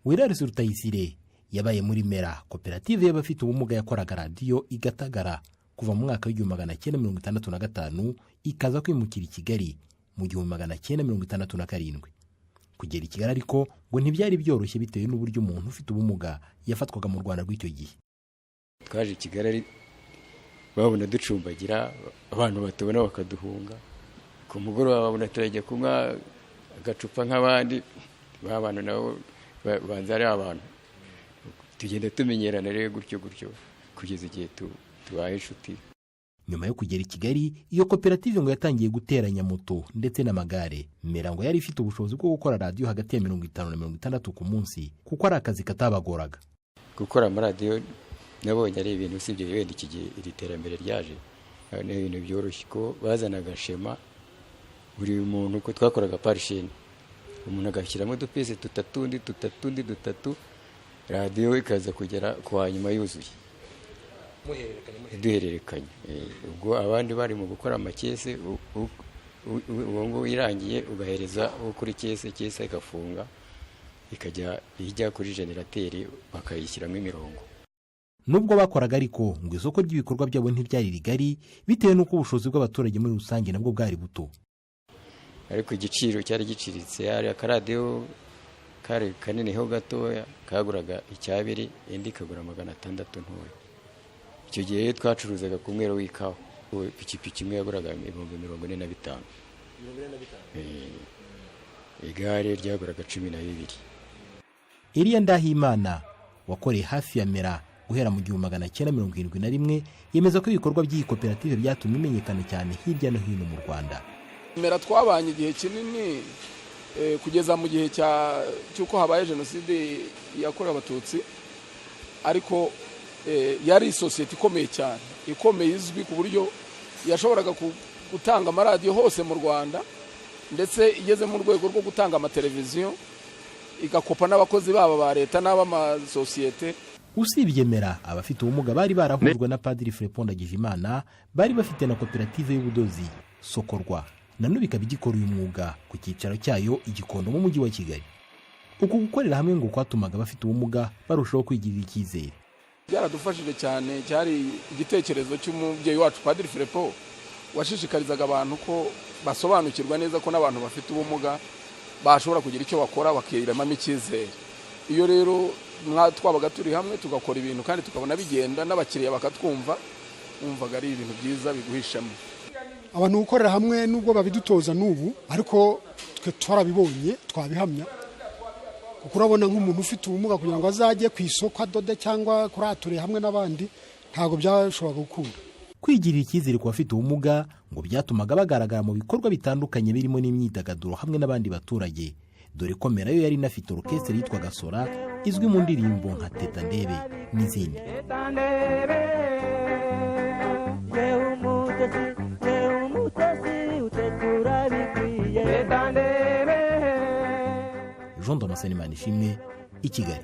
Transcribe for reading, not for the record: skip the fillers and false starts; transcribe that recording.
Wirarisi Rutayisire yabaye muri Mera, koperative y'abafite ubumuga yakoraga radiyo igatagara kuva mu mwaka w'1965 ikaza kwimukira i Kigali mu 1967. Kugera i Kigali ariko ngo ntibyari byoroshye bitewe n'uburyo umuntu ufite ubumuga yafatwaga mu Rwanda rw'icyo gihe. Twaje i Kigali babona ducumbagira, abantu batubona bakaduhunga, ku mugoroba babona turajya kunywa agacupa nk'abandi, babana nabo banza ari abantu, tugenda tumenyerana rero gutyo kugeza igihe tubaye inshuti. Nyuma yo kugera i Kigali, iyo koperative ngo yatangiye guteranya moto ndetse n'amagare. Mera ngo yari ifite ubushobozi bwo gukora radiyo hagati ya 50 na 60 ku munsi, kuko ari akazi katabagoraga. Gukora amaradiyo nabonye ari ibintu usibye wenda iki gihe iri terambere ryaje, ni ibintu byoroshye ko bazanaga shema buri muntu ko twakoraga parisheni, umuntu agashyiramo udupisi dutatu, radiyo ikaza kugera kwa nyuma yuzuye duhererekanye. Ubwo abandi bari mu gukora amakese, uwo ngo irangiye ugahereza kuri kese igafunga ikajya ijya kuri generateri bakayishyiramo imirongo. Nubwo bakoraga ariko ngo isoko ry'ibikorwa byabo ntibyari rigari bitewe n'uko ubushobozi bw'abaturage muri rusange nabwo bwari buto. Ariko igiciro cyari giciritse, yari akaradiyo kare kanini ho gatoya kaguraga icyabiri, indi kagura 600 ntoya. Icyo gihe twacuruzaga ku mwero w'ikawa, pikipiki imwe yaguraga 45,000. Igare ryaguraga 12. Iriya Ndahimana wakoreye hafi ya Mera guhera mu 1971 yemeza ko ibikorwa by'iyi koperative byatumye imenyekana cyane hirya no hino mu Rwanda. Mera twabanye igihe kinini kugeza mu gihe cy'uko habaye jenoside yakorewe Abatutsi, ariko yari sosiyete ikomeye cyane, ikomeye izwi ku buryo yashoboraga gutanga amaradiyo hose mu Rwanda, ndetse igeze mu rwego rwo gutanga amateleviziyo, igakopa n'abakozi babo ba leta n'abamasosiyete. Usibye Mera, abafite ubumuga bari barahujwe na Padiri Frepondagijimana, bari bafite na koperative y'ubudozi Sokorwa, nanubu ikaba igikora uyu mwuga ku cyicaro cyayo i Gikondo mu mujyi wa Kigali. Uku gukorera hamwe ngo kwatumaga abafite ubumuga barushaho kwigirira icyizere. Byaradufashije cyane, cyari igitekerezo cy'umubyeyi wacu Padiri Frepo washishikarizaga abantu ko basobanukirwa neza ko n'abantu bafite ubumuga bashobora kugira icyo bakora bakiremamo icyizere. Iyo rero twabaga turi hamwe tugakora ibintu kandi tukabona bigenda n'abakiriya bakatwumva, umvaga ari ibintu byiza biguhishamo. Abantu gukorera hamwe nubwo babidutoza n'ubu, ariko twe twarabibonye twabihamya, kuko urabona nk'umuntu ufite ubumuga kugira ngo azajye ku isoko adode cyangwa kurature hamwe n'abandi ntago byashoboraga gukunda. Kwigirira icyizere ku bafite ubumuga ngo byatumaga bagaragara mu bikorwa bitandukanye birimo n'imyidagaduro hamwe n'abandi baturage, dore ko Mera yo yari inafite orchestre yitwaga Sora izwi mu ndirimbo nka Teta Ndebe n'izindi. Jean Damascene Manishimwe, i Kigali.